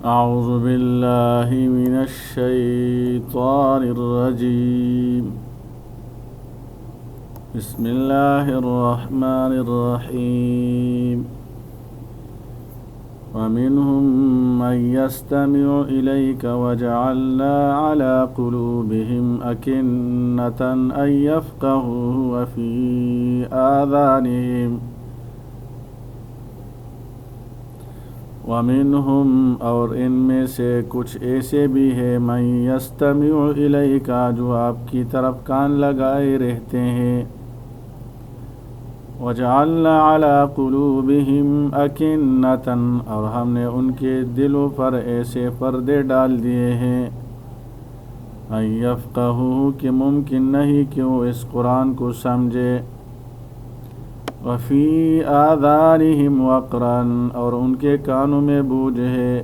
أعوذ بالله من الشيطان الرجيم. بسم الله الرحمن الرحيم. ومنهم من يستمع إليك وجعلنا على قلوبهم أكنة أن يفقهوه وفي آذانهم ومنهم اور ان میں سے کچھ ایسے بھی ہیں من یستمع الیک جو آپ کی طرف کان لگائے رہتے ہیں. وجعلنا على قلوبهم أكنة اور ہم نے ان کے دلوں پر ایسے پردے ڈال دیے ہیں ان یفقہوہ کہ ممکن نہیں کہ وہ اس قرآن کو سمجھے. وفی آذانہم وقرا اور ان کے کانوں میں بوجھ ہے.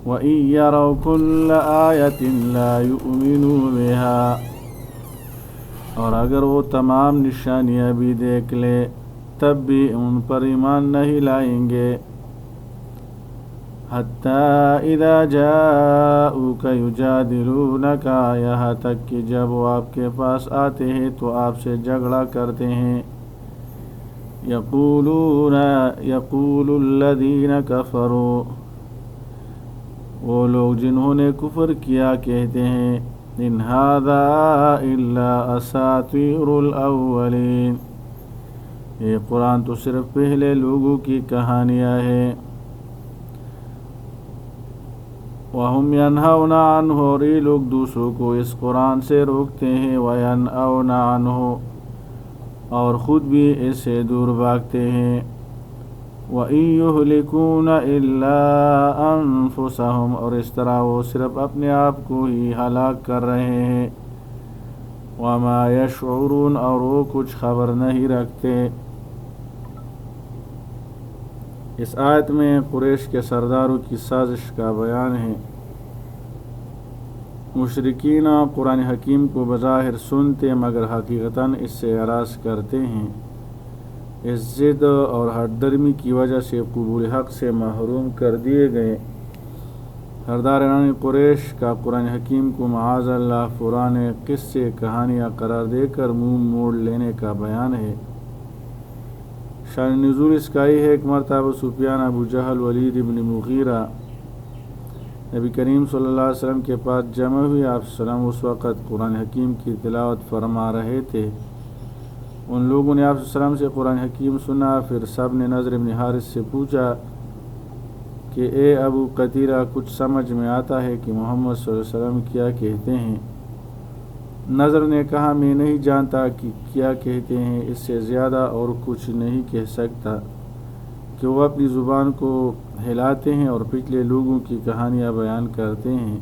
وإن يروا كل آیۃ لا یؤمنوا بها اور اگر وہ تمام نشانیاں بھی دیکھ لے تب بھی ان پر ایمان نہیں لائیں گے. حتی اذا جاؤک یجادلونک یہاں تک کہ جب وہ آپ کے پاس آتے ہیں تو آپ سے جھگڑا کرتے ہیں. یقول الذین کفروا وہ لوگ جنہوں نے کفر کیا کہتے ہیں ان ھذا الا اساطیر الاولین یہ قرآن تو صرف پہلے لوگوں کی کہانیاں ہیں. وہم ینہون عنہ اور یہ لوگ دوسروں کو اس قرآن سے روکتے ہیں. وینأون عنہ اور خود بھی اس سے دور بھاگتے ہیں. وَإِن يُهْلِكُونَ إِلَّا أَنفُسَهُمْ اور اس طرح وہ صرف اپنے آپ کو ہی ہلاک کر رہے ہیں. وَمَا يَشْعُرُونَ اور وہ کچھ خبر نہیں رکھتے. اس آیت میں قریش کے سرداروں کی سازش کا بیان ہے. مشرکین قرآن حکیم کو بظاہر سنتے مگر حقیقتاً اس سے اعراض کرتے ہیں. اس ضد اور ہٹ درمی کی وجہ سے قبول حق سے محروم کر دیے گئے. سرداران قریش کا قرآن حکیم کو معاذ اللہ پرانے قصے کہانیاں قرار دے کر منہ موڑ لینے کا بیان ہے. شان نزول اس کا یہ ہے ایک مرتبہ ابو سفیان، ابو جہل، ولید ابن مغیرہ نبی کریم صلی اللہ علیہ وسلم کے پاس جمع ہوئے. آپ السلام اس وقت قرآن حکیم کی تلاوت فرما رہے تھے. ان لوگوں نے آپ السلام سے قرآن حکیم سنا. پھر سب نے نضر بن حارث سے پوچھا کہ اے ابو قتیلہ کچھ سمجھ میں آتا ہے کہ محمد صلی اللہ علیہ وسلم کیا کہتے ہیں؟ نضر نے کہا میں نہیں جانتا کہ کیا کہتے ہیں، اس سے زیادہ اور کچھ نہیں کہہ سکتا کہ وہ اپنی زبان کو ہلاتے ہیں اور پچھلے لوگوں کی کہانیاں بیان کرتے ہیں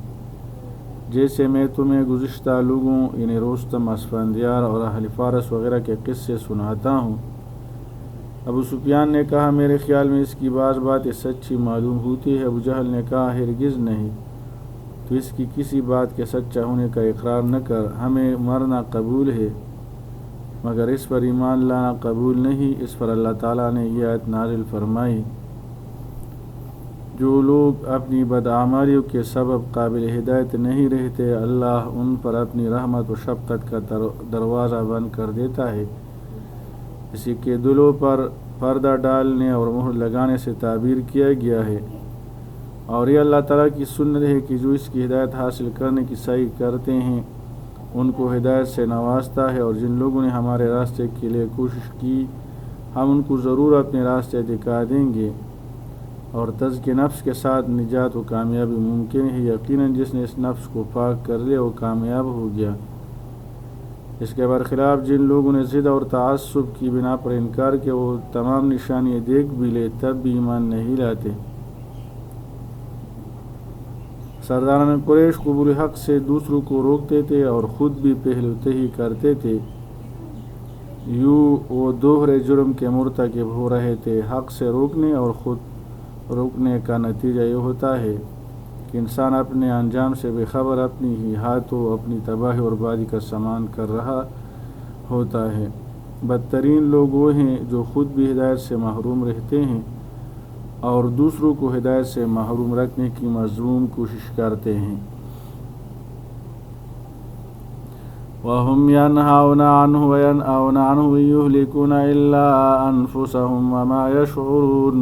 جیسے میں تمہیں گزشتہ لوگوں یعنی رستم، اسفندیار اور اہل فارس وغیرہ کے قصے سناتا ہوں. ابو سفیان نے کہا میرے خیال میں اس کی بعض باتیں سچی معلوم ہوتی ہے. ابو جہل نے کہا ہرگز نہیں، تو اس کی کسی بات کے سچا ہونے کا اقرار نہ کر. ہمیں مرنا قبول ہے مگر اس پر ایمان لانا قبول نہیں. اس پر اللہ تعالیٰ نے یہ آیت نازل فرمائی جو لوگ اپنی بدعمالیوں کے سبب قابل ہدایت نہیں رہتے اللہ ان پر اپنی رحمت و شفقت کا دروازہ بند کر دیتا ہے. اسی کے دلوں پر پردہ ڈالنے اور مہر لگانے سے تعبیر کیا گیا ہے. اور یہ اللہ تعالیٰ کی سنت ہے کہ جو اس کی ہدایت حاصل کرنے کی سعی کرتے ہیں ان کو ہدایت سے نوازتا ہے. اور جن لوگوں نے ہمارے راستے کے لیے کوشش کی ہم ان کو ضرور اپنے راستے دکھا دیں گے. اور تزکیہ نفس کے ساتھ نجات و کامیابی ممکن ہے. یقیناً جس نے اس نفس کو پاک کر لیا وہ کامیاب ہو گیا. اس کے برخلاف جن لوگوں نے ضد اور تعصب کی بنا پر انکار کیا وہ تمام نشانیاں دیکھ بھی لے تب بھی ایمان نہیں لاتے. سرداران قریش قبول حق سے دوسروں کو روکتے تھے اور خود بھی پہلوتہی کرتے تھے. یوں وہ دوہرے جرم کے مرتکب ہو رہے تھے. حق سے روکنے اور خود روکنے کا نتیجہ یہ ہوتا ہے کہ انسان اپنے انجام سے بے خبر اپنی ہی ہاتھوں اپنی تباہی اور بربادی کا سامان کر رہا ہوتا ہے. بدترین لوگ وہ ہیں جو خود بھی ہدایت سے محروم رہتے ہیں اور دوسروں کو ہدایت سے محروم رکھنے کی مذموم کوشش کرتے ہیں۔ وَهُمْ يَنْهَوْنَ عَنْهُ وَيَنْأَوْنَ عَنْهُ إِنْ يُهْلِكُونَ إِلَّا أَنفُسَهُمْ وَمَا يَشْعُرُونَ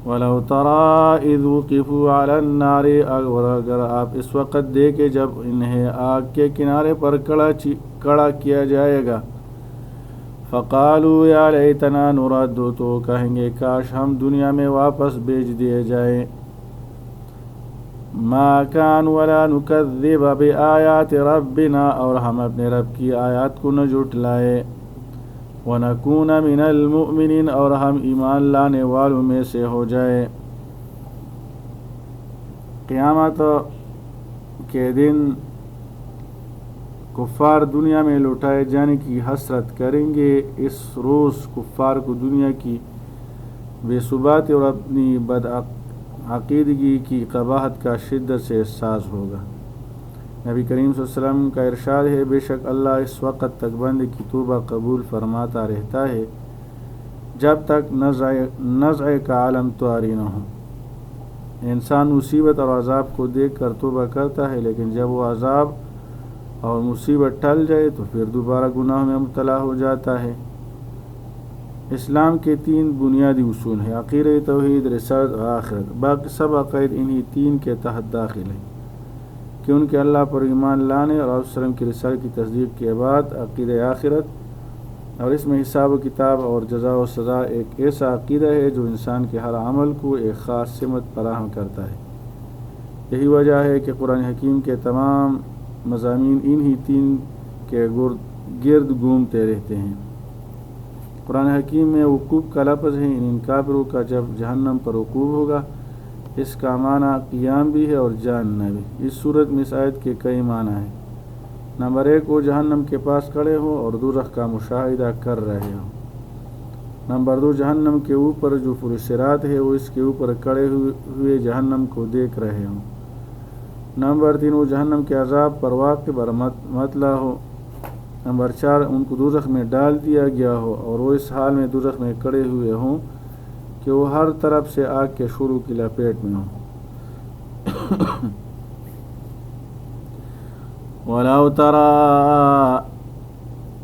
وَلَوْ تَرَىٰ إِذْ وُقِفُوا عَلَى النَّارِ، اور اگر آپ اس وقت دیکھیں جب انہیں آگ کے کنارے پر کھڑا کیا جائے گا، فَقَالُوا يَا لَيْتَنَا نُرَدُّ، تو کہیں گے کاش ہم دنیا میں واپس بھیج دیے جائیں، مَا كَانُوا وَلَا نُكَذِّبَ بِآيَاتِ رَبِّنَا، اور ہم اپنے رب کی آیات کو نہ جھٹلائے، وَنَكُونَ مِنَ الْمُؤْمِنِينَ، اور ہم ایمان لانے والوں میں سے ہو جائے۔ قیامت کے دن کفار دنیا میں لوٹائے جانے کی حسرت کریں گے۔ اس روز کفار کو دنیا کی بے ثباتی اور اپنی بدعقیدگی کی قباحت کا شدت سے احساس ہوگا۔ نبی کریم صلی اللہ علیہ وسلم کا ارشاد ہے، بے شک اللہ اس وقت تک بندے کی توبہ قبول فرماتا رہتا ہے جب تک نزع کا عالم طاری نہ ہو۔ انسان مصیبت اور عذاب کو دیکھ کر توبہ کرتا ہے، لیکن جب وہ عذاب اور مصیبت ٹل جائے تو پھر دوبارہ گناہ میں مبتلا ہو جاتا ہے۔ اسلام کے 3 بنیادی اصول ہیں، عقیدہ توحید، رسالت اور آخرت۔ باقی سب عقائد انہی 3 کے تحت داخل ہیں، کیونکہ اللہ پر ایمان لانے اور آپ وسلم کی رسالت کی تصدیق کے بعد عقیدہ آخرت اور اس میں حساب و کتاب اور جزا و سزا ایک ایسا عقیدہ ہے جو انسان کے ہر عمل کو ایک خاص سمت فراہم کرتا ہے۔ یہی وجہ ہے کہ قرآن حکیم کے تمام مضامین انہی 3 کے گرد گھومتے رہتے ہیں۔ قرآن حکیم میں وقوف کا لفظ ہے، ان کافروں کا جب جہنم پر وقوف ہوگا، اس کا معنی قیام بھی ہے اور جاننا بھی۔ اس صورت میں اس آیت کے کئی معنی ہیں۔ نمبر 1، وہ جہنم کے پاس کھڑے ہوں اور دوزخ کا مشاہدہ کر رہے ہوں۔ نمبر 2، جہنم کے اوپر جو فرصرات ہے وہ اس کے اوپر کھڑے ہوئے جہنم کو دیکھ رہے ہوں۔ نمبر 3، وہ جہنم کے عذاب پر واقع اور مطلع ہو۔ نمبر 4، ان کو دوزخ میں ڈال دیا گیا ہو اور وہ اس حال میں دوزخ میں کھڑے ہوئے ہوں کہ وہ ہر طرف سے آگ کے شعلوں کی لپیٹ میں ہوں۔ وَلَوْ تَرَىٰ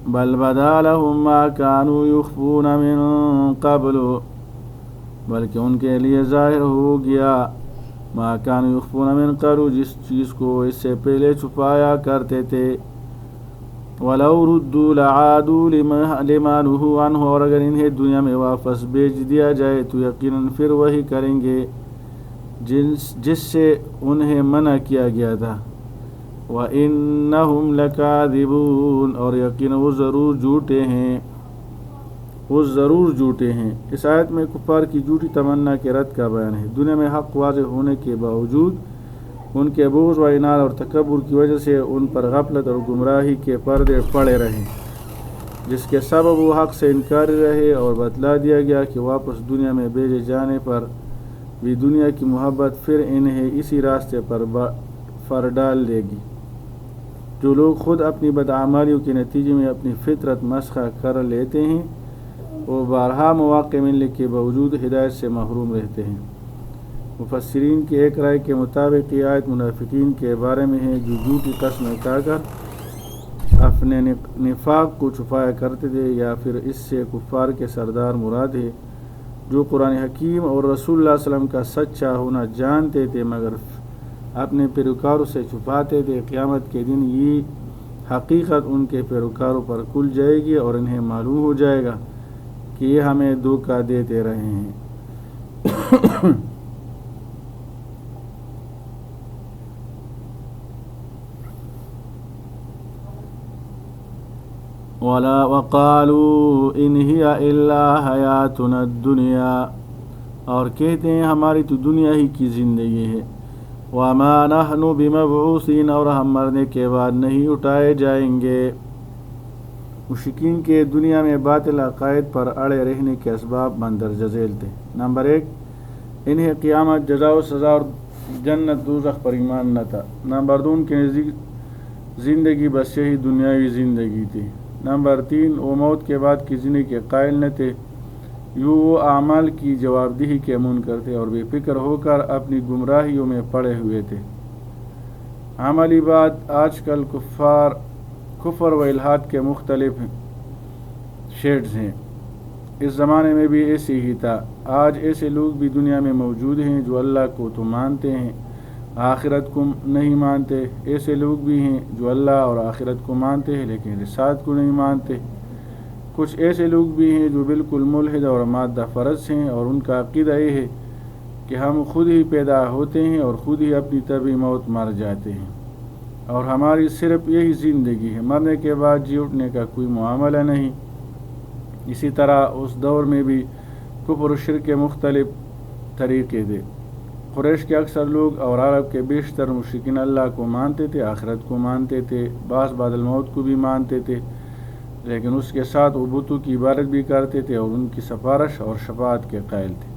بَلْ بَدَا لَهُم مَّا كَانُوا يُخْفُونَ مِن قَبْلُ، بلکہ ان کے لیے ظاہر ہو گیا مَا كَانُوا يُخْفُونَ مِن قَبْلُ، جس چیز کو اس سے پہلے چھپایا کرتے تھے۔ وَلَوْ رُدُّوا لَعَادُوا لِمَا نُهُوا عَنْهُ، اور اگر انہیں دنیا میں واپس بھیج دیا جائے تو یقیناً پھر وہی کریں گے جس سے انہیں منع کیا گیا تھا۔ وَإِنَّهُمْ لَكَاذِبُونَ، اور یقیناً وہ ضرور جھوٹے ہیں۔ اس آیت میں کفار کی جھوٹی تمنا کے رد کا بیان ہے۔ دنیا میں حق واضح ہونے کے باوجود ان کے بغض و عناد اور تکبر کی وجہ سے ان پر غفلت اور گمراہی کے پردے پڑے رہے، جس کے سبب وہ حق سے انکاری رہے، اور بتلا دیا گیا کہ واپس دنیا میں بھیجے جانے پر بھی دنیا کی محبت پھر انہیں اسی راستے پر ڈال دے گی۔ جو لوگ خود اپنی بدعمالیوں کے نتیجے میں اپنی فطرت مسخ کر لیتے ہیں، وہ بارہا مواقع ملنے کے باوجود ہدایت سے محروم رہتے ہیں۔ مفسرین کی ایک رائے کے مطابق یہ آیت منافقین کے بارے میں ہے جو جھوٹی قسمیں کھا کر اپنے نفاق کو چھپایا کرتے تھے، یا پھر اس سے کفار کے سردار مراد ہے جو قرآن حکیم اور رسول اللہ صلی اللہ علیہ وسلم کا سچا ہونا جانتے تھے مگر اپنے پیروکاروں سے چھپاتے تھے۔ قیامت کے دن یہ حقیقت ان کے پیروکاروں پر کھل جائے گی اور انہیں معلوم ہو جائے گا کہ یہ ہمیں دھوکہ دیتے رہے ہیں۔ وَقَالُوا إِنْ هِيَ إِلَّا حَيَاتُنَا الدُّنْيَا، اور کہتے ہیں ہماری تو دنیا ہی کی زندگی ہے۔ وَمَا نَحْنُ بِمَبْعُوثِينَ، اور ہم مرنے کے بعد نہیں اٹھائے جائیں گے۔ مشرکین کے دنیا میں باطل عقائد پر اڑے رہنے کے اسباب مندرجہ ذیل تھے۔ نمبر 1، انہیں قیامت، جزا و سزا اور جنت دوزخ پر ایمان نہ تھا۔ نمبر 2، ان کے نزدیک زندگی بس یہی دنیاوی زندگی تھی۔ نمبر 3، وہ موت کے بعد کی زندگی کے قائل نہ تھے۔ یوں اعمال کی جواب دہی کے منکر تھے اور بے فکر ہو کر اپنی گمراہیوں میں پڑے ہوئے تھے۔ عملی بات آج کل کفر و الحاد کے مختلف شیڈز ہیں۔ اس زمانے میں بھی ایسے ہی تھا۔ آج ایسے لوگ بھی دنیا میں موجود ہیں جو اللہ کو تو مانتے ہیں، آخرت کو نہیں مانتے۔ ایسے لوگ بھی ہیں جو اللہ اور آخرت کو مانتے ہیں لیکن رسالت کو نہیں مانتے۔ کچھ ایسے لوگ بھی ہیں جو بالکل ملحد اور مادہ فرض ہیں، اور ان کا عقیدہ یہ ہے کہ ہم خود ہی پیدا ہوتے ہیں اور خود ہی اپنی طبعی موت مر جاتے ہیں، اور ہماری صرف یہی زندگی ہے، مرنے کے بعد جی اٹھنے کا کوئی معاملہ نہیں۔ اسی طرح اس دور میں بھی کفر و شرک کے مختلف طریقے تھے۔ قریش کے اکثر لوگ اور عرب کے بیشتر مشرکین اللہ کو مانتے تھے، آخرت کو مانتے تھے، بعض بعد الموت کو بھی مانتے تھے، لیکن اس کے ساتھ وہ بتوں کی عبادت بھی کرتے تھے اور ان کی سفارش اور شفاعت کے قائل تھے۔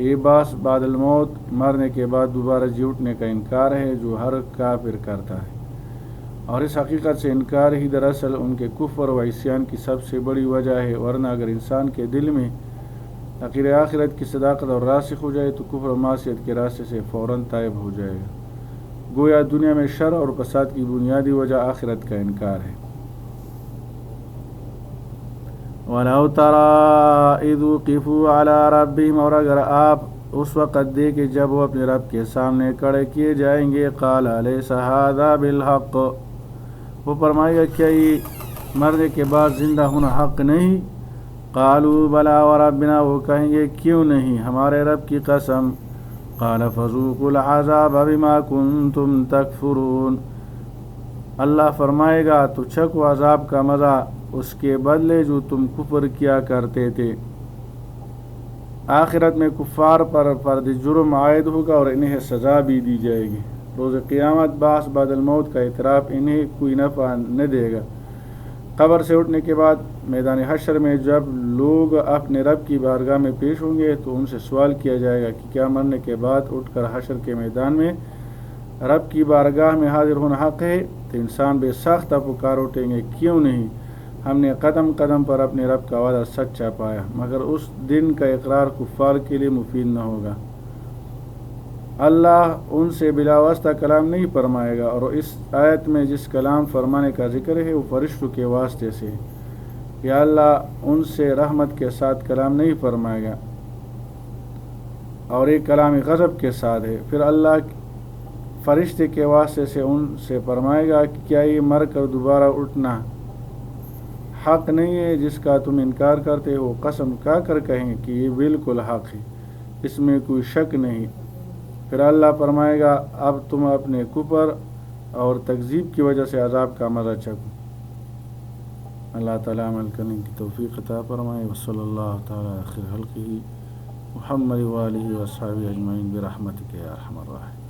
یہ بعض بعد الموت، مرنے کے بعد دوبارہ جی اٹھنے کا انکار ہے جو ہر کافر کرتا ہے، اور اس حقیقت سے انکار ہی دراصل ان کے کفر و عصیان کی سب سے بڑی وجہ ہے، ورنہ اگر انسان کے دل میں عقیدہ آخرت کی صداقت اور راسخ ہو جائے تو کفر و معصیت کے راستے سے فوراً طائب ہو جائے گا۔ گویا دنیا میں شر اور فساد کی بنیادی وجہ آخرت کا انکار ہے۔ وَلَوْ تَرَىٰ إِذْ وُقِفُوا عَلَىٰ رَبِّهِمْ، اور اگر آپ اس وقت دیکھیں جب وہ اپنے رب کے سامنے کھڑے کیے جائیں گے، قَالَ أَلَيْسَ هَٰذَا بِالْحَقِّ، وہ فرمائے گا کیا یہ مرنے کے بعد زندہ ہونا حق نہیں؟ قَالُوا بَلَىٰ وَرَبِّنَا، وہ کہیں گے کیوں نہیں، ہمارے رب کی قسم۔ قَالَ فَذُوقُوا الْعَذَابَ بِمَا كُنتُمْ تَكْفُرُونَ، اللہ فرمائے گا تو چکھو عذاب کا مزہ اس کے بدلے جو تم کفر کیا کرتے تھے۔ آخرت میں کفار پر فرد جرم عائد ہوگا اور انہیں سزا بھی دی جائے گی۔ روز قیامت بعث بعد الموت کا اعتراف انہیں کوئی نفع نہ دے گا۔ قبر سے اٹھنے کے بعد میدان حشر میں جب لوگ اپنے رب کی بارگاہ میں پیش ہوں گے تو ان سے سوال کیا جائے گا کہ کیا مرنے کے بعد اٹھ کر حشر کے میدان میں رب کی بارگاہ میں حاضر ہونا حق ہے؟ تو انسان بے ساختہ پکار اٹھیں گے کیوں نہیں، ہم نے قدم قدم پر اپنے رب کا وعدہ سچا پایا، مگر اس دن کا اقرار کفار کے لیے مفید نہ ہوگا۔ اللہ ان سے بلا واسطہ کلام نہیں فرمائے گا، اور اس آیت میں جس کلام فرمانے کا ذکر ہے وہ فرشتوں کے واسطے سے ہے، یا اللہ ان سے رحمت کے ساتھ کلام نہیں فرمائے گا، اور ایک کلام غضب کے ساتھ ہے۔ پھر اللہ فرشتے کے واسطے سے ان سے فرمائے گا کہ کیا یہ مر کر دوبارہ اٹھنا حق نہیں ہے جس کا تم انکار کرتے ہو؟ قسم کھا کر کہیں کہ یہ بالکل حق ہے، اس میں کوئی شک نہیں۔ پھر اللہ فرمائے گا اب تم اپنے کفر اور تکذیب کی وجہ سے عذاب کا مزہ چکھو۔ اللہ تعالیٰ عمل کرنے کی توفیق عطا فرمائے۔ وصلی اللہ تعالیٰ خیر خلقہ محمد وآلہ وصحبہ اجمعین برحمتک یا ارحم الراحمین۔